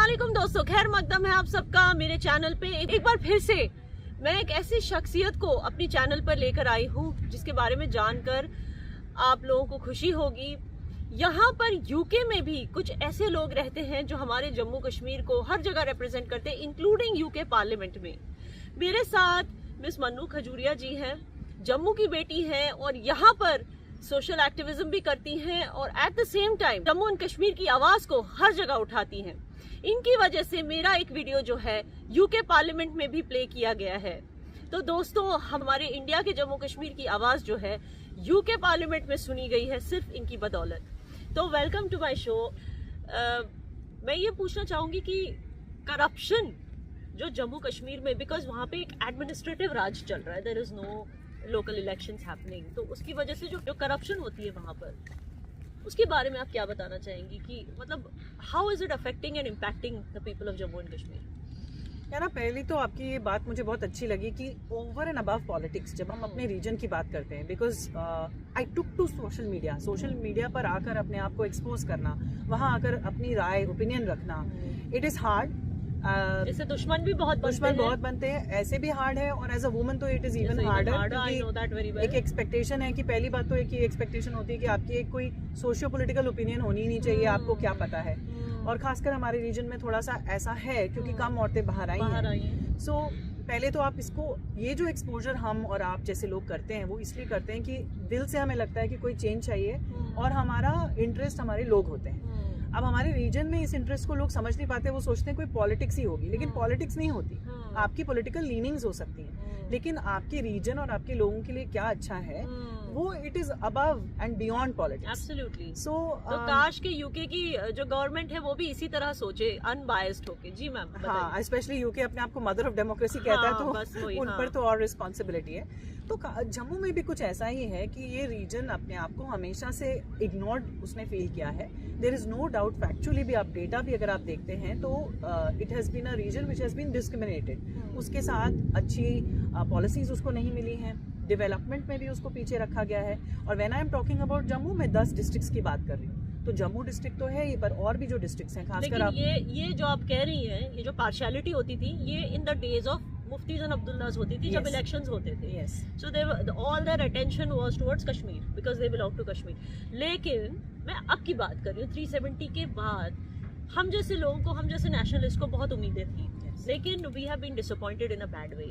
अस्सलामुअलैकुम दोस्तों, खैर मकदम है आप सबका मेरे चैनल पे। एक बार फिर से मैं एक ऐसी शख्सियत को अपनी चैनल पर लेकर आई हूँ जिसके बारे में जानकर आप लोगों को खुशी होगी। यहाँ पर यूके में भी कुछ ऐसे लोग रहते हैं जो हमारे जम्मू कश्मीर को हर जगह रिप्रेजेंट करते हैं, इंक्लूडिंग यूके पार्लियामेंट में। मेरे साथ मिस मन्नू खजूरिया जी हैं, जम्मू की बेटी हैं और यहाँ पर सोशल एक्टिविज्म भी करती हैं और at the same time Jammu and Kashmir की आवाज को हर जगह उठाती हैं। इनकी वजह से मेरा एक वीडियो जो है यूके पार्लियामेंट में भी प्ले किया गया है। तो दोस्तों, हमारे इंडिया के जम्मू कश्मीर की आवाज जो है यूके पार्लियामेंट में सुनी गई है सिर्फ इनकी बदौलत। तो वेलकम टू माय शो। मैं ये पूछना चाहूंगी कि करप्शन जो जम्मू कश्मीर में, बिकॉज वहाँ पे एक एडमिनिस्ट्रेटिव राज चल रहा है, there is no local elections happening, तो उसकी वजह से जो करप्शन होती है वहाँ पर, उसके बारे में आप क्या बताना चाहेंगी कि मतलब how is it affecting and impacting the people of Jammu and Kashmir? यार ना, पहली तो आपकी ये बात मुझे बहुत अच्छी लगी कि ओवर एंड अबव पॉलिटिक्स जब हम अपने रीजन की बात करते हैं, because I took to social media पर आकर अपने आप को एक्सपोज करना, वहाँ आकर अपनी राय ओपिनियन रखना, इट इज़ हार्ड। इससे दुश्मन भी बहुत बनते हैं, ऐसे भी हार्ड है और एज अ वुमन तो इट इज इवन हार्डर। एक एक्सपेक्टेशन है कि पहली बात तो एक ही एक्सपेक्टेशन होती है कि आपकी एक कोई सोशियो पॉलिटिकल ओपिनियन होनी नहीं चाहिए, आपको क्या पता है। और खासकर हमारे रीजन में थोड़ा सा ऐसा है क्योंकि कम औरतें बाहर आई हैं। सो पहले तो आप इसको, ये जो एक्सपोजर हम और आप जैसे लोग करते हैं वो इसलिए करते हैं कि दिल से हमें लगता है कि कोई चेंज चाहिए और हमारा इंटरेस्ट हमारे लोग होते हैं। अब हमारे रीजन में इस इंटरेस्ट को लोग समझ नहीं पाते, वो सोचते हैं कोई पॉलिटिक्स ही होगी, लेकिन पॉलिटिक्स नहीं होती। आपकी पॉलिटिकल लीनिंग्स हो सकती हैं, लेकिन आपके रीजन और आपके लोगों के लिए क्या अच्छा है वो it is above and beyond politics. Absolutely. So काश के यूके की जो गवर्नमेंट है वो भी इसी तरह सोचे, अनबायस्ड होके। जी मैम। हाँ, स्पेशली यूके अपने आप को मदर ऑफ डेमोक्रेसी कहता है, तो उन पर तो और रिस्पॉन्सिबिलिटी है। तो जम्मू में भी कुछ ऐसा ही है कि ये रीजन अपने आप को हमेशा से इग्नोर्ड उसने फील किया है। There is no doubt, factually भी आप डेटा भी अगर आप देखते हैं तो it has been a region which has been discriminated. उसके साथ अच्छी पॉलिसीज उसको नहीं मिली हैं, डेवलपमेंट में भी उसको पीछे रखा गया है। और when I am talking about Jammu, मैं 10 डिस्ट्रिक्ट्स की बात कर रही हूँ, तो जम्मू डिस्ट्रिक्ट तो है ये, पर और भी जो डिस्ट्रिक्ट्स हैं खासकर आप ये जो आप कह रही हैं, ये जो पार्शियलिटी होती थी ये in the days of Muftis and Abdullahs होती थी, जब इलेक्शंस होते थे। So they all their attention was towards Kashmir because they belong to Kashmir. लेकिन मैं अब की बात कर रही हूँ, 370 के बाद हम जैसे लोगों को, हम जैसे नेशनलिस्ट को बहुत उम्मीदें थी, लेकिन we have been disappointed in a bad way.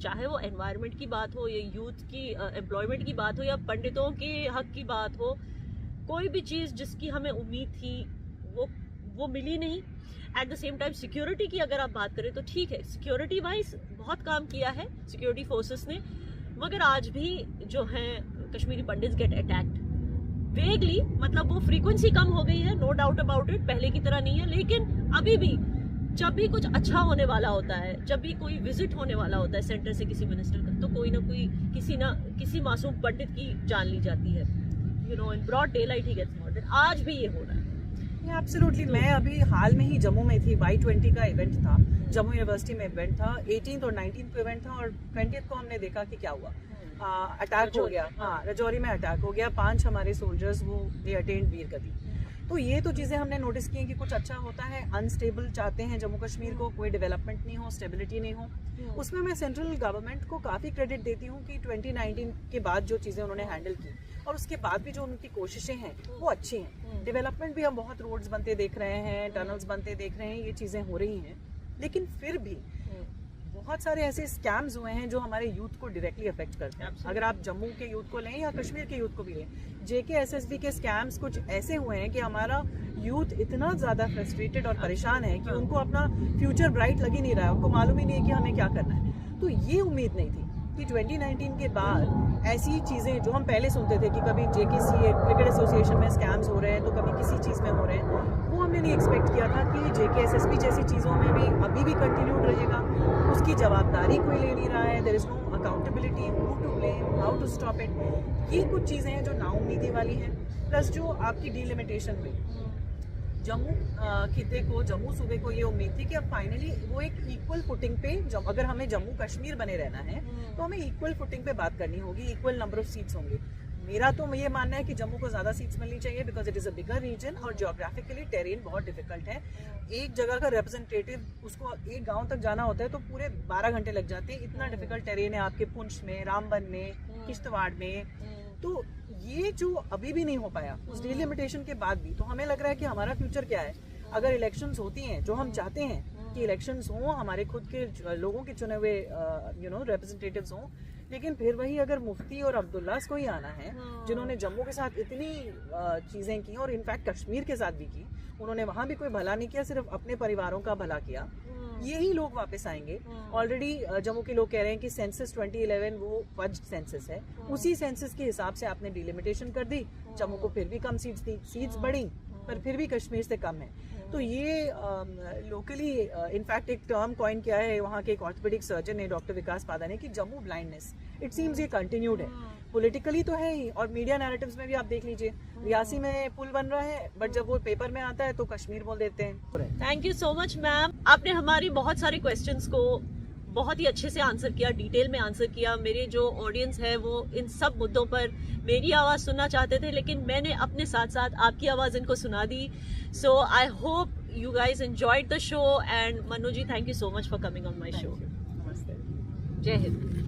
चाहे वो एनवायरनमेंट की बात हो या यूथ की एम्प्लॉयमेंट की बात हो या पंडितों के हक की बात हो, कोई भी चीज़ जिसकी हमें उम्मीद थी वो मिली नहीं। At the same time security की अगर आप बात करें तो ठीक है, सिक्योरिटी वाइज बहुत काम किया है सिक्योरिटी फोर्सेस ने, मगर आज भी जो हैं कश्मीरी पंडित गेट अटैक्ड वेगली। मतलब वो फ्रीक्वेंसी कम हो गई है, नो डाउट अबाउट इट, पहले की तरह नहीं है, लेकिन अभी भी जब भी कुछ अच्छा होने वाला होता है, जब भी कोई विजिट होने वाला होता है सेंटर से किसी मिनिस्टर का, तो कोई ना कोई किसी मासूम पंडित की जान ली जाती है। You know, in broad daylight ही गेट्स मर्डर्ड। आज भी ये हो रहा है। एब्सोल्युटली। मैं अभी हाल में ही जम्मू में थी, Y20 का इवेंट था, जम्मू यूनिवर्सिटी में इवेंट था, 18th और 19th को इवेंट था और 20th को हमने देखा कि क्या हुआ, अटैक हो गया। हाँ, राजौरी में अटैक हो गया, 5 हमारे सोल्जर्स वो दे अटेंड वीर गति। तो ये तो चीज़ें हमने नोटिस की हैं कि कुछ अच्छा होता है, अनस्टेबल चाहते हैं जम्मू कश्मीर को, कोई डेवलपमेंट नहीं हो, स्टेबिलिटी नहीं हो। उसमें मैं सेंट्रल गवर्नमेंट को काफ़ी क्रेडिट देती हूँ कि 2019 के बाद जो चीज़ें उन्होंने हैंडल की और उसके बाद भी जो उनकी कोशिशें हैं वो अच्छी हैं। डेवलपमेंट भी, हम बहुत रोड्स बनते देख रहे हैं, टनल्स बनते देख रहे हैं, ये चीज़ें हो रही हैं, लेकिन फिर भी बहुत सारे ऐसे स्कैम्स हुए हैं जो हमारे यूथ को डायरेक्टली अफेक्ट करते हैं। अगर आप जम्मू के यूथ को लें या कश्मीर के यूथ को भी लें, JKSSB के स्कैम्स कुछ ऐसे हुए हैं कि हमारा यूथ इतना ज़्यादा फ्रस्ट्रेटेड और परेशान है कि उनको अपना फ्यूचर ब्राइट लग ही नहीं रहा है, उनको मालूम ही नहीं है कि हमें क्या करना है। तो ये उम्मीद नहीं थी कि 2019 के बाद ऐसी चीज़ें जो हम पहले सुनते थे कि कभी JKC क्रिकेट एसोसिएशन में स्कैम्स हो रहे हैं तो कभी किसी चीज़ में हो रहे हैं, वो हमने नहीं एक्सपेक्ट किया था कि JKSSB जैसी चीज़ों में भी अभी भी कंटिन्यूड रहेगा। उसकी जवाबदारी कोई ले नहीं रहा है, there is no accountability, who to blame, how to stop it. ये कुछ चीज़ें हैं जो नाउम्मीदी वाली हैं। प्लस जो आपकी डीलिमिटेशन हुई, जम्मू खिते को, जम्मू सूबे को ये उम्मीद थी कि अब फाइनली वो एक इक्वल फुटिंग पे, अगर हमें जम्मू कश्मीर बने रहना है तो हमें इक्वल फुटिंग पे बात करनी होगी, इक्वल नंबर ऑफ सीट्स होंगे। मेरा तो ये मानना है कि जम्मू को ज्यादा सीट्स मिलनी चाहिए because it is a bigger region और ज्योग्राफिकली टेरेन बहुत डिफिकल्ट है। एक जगह का रिप्रेजेंटेटिव उसको एक गांव तक जाना होता है तो पूरे 12 घंटे लग जाते हैं, इतना डिफिकल्ट टेरेन है आपके पुंछ में, रामबन में, किश्तवाड़ में। तो ये जो अभी भी नहीं हो पाया उस डिलिमिटेशन के बाद भी, तो हमें लग रहा है कि हमारा फ्यूचर क्या है अगर इलेक्शंस होती हैं जो हम चाहते हैं कि इलेक्शंस हों, हमारे खुद के लोगों के चुने हुए रिप्रेजेंटेटिव्स हों, लेकिन फिर वही अगर मुफ्ती और अब्दुल्ला को ही आना है जिन्होंने जम्मू के साथ इतनी चीजें की और इनफैक्ट कश्मीर के साथ भी की, उन्होंने वहां भी कोई भला नहीं किया, सिर्फ अपने परिवारों का भला किया, यही लोग वापस आएंगे। ऑलरेडी जम्मू के लोग कह रहे हैं कि सेंसस 2011 वो फज्ड सेंसस है, उसी सेंसस के हिसाब से आपने डिलिमिटेशन कर दी, जम्मू को फिर भी कम सीट्स दी, सीट्स बढ़ी पर फिर भी कश्मीर से कम है। तो ये लोकली इनफैक्ट एक टर्म कॉइन किया है वहाँ के एक ऑर्थोपेडिक सर्जन ने, डॉक्टर विकास पादा ने, कि जम्मू ब्लाइंडनेस, इट सीम्स ये कंटिन्यूड है, पॉलिटिकली तो है ही और मीडिया नैरेटिव्स में भी आप देख लीजिए, रियासी में पुल बन रहा है बट जब वो पेपर में आता है तो कश्मीर बोल देते हैं। Thank you so much ma'am, आपने हमारी बहुत सारे क्वेश्चंस को बहुत ही अच्छे से आंसर किया, डिटेल में आंसर किया। मेरे जो ऑडियंस है वो इन सब मुद्दों पर मेरी आवाज़ सुनना चाहते थे, लेकिन मैंने अपने साथ साथ आपकी आवाज़ इनको सुना दी। So I hope you guys enjoyed the show and Manu ji, thank you so much for coming on my show. नमस्ते। जय हिंद।